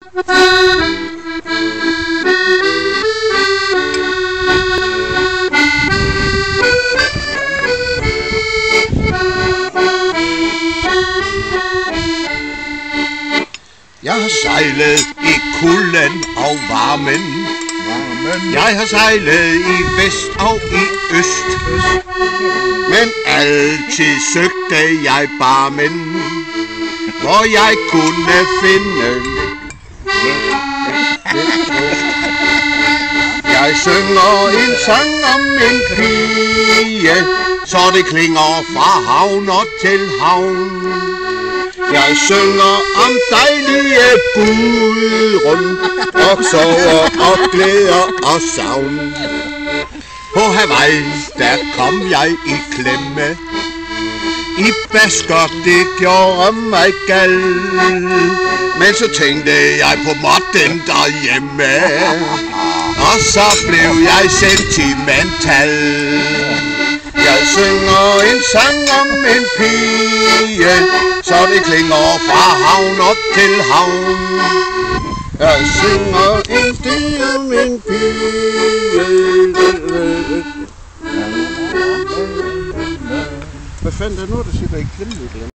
Jeg har sejlet i kulden og varmen. Jeg har sejlet i vest og i øst. Men altid søgte jeg barmen, hvor jeg kunne finde. Jeg synger en sang om en pige, så det klinger fra havn og til havn. Jeg synger om dejlige Gudrun, og sover og glæder og savn. På Hawaii, der kom jeg i klemme. I basker, det gjorde mig gal. Men så tænkte jeg på måtten derhjemme, og så blev jeg sentimental. Jeg synger en sang om en pige, så det klinger fra havn op til havn. Jeg synger en dig om en pige. Hvad fanden er det nu, der siger, der ikke klemme?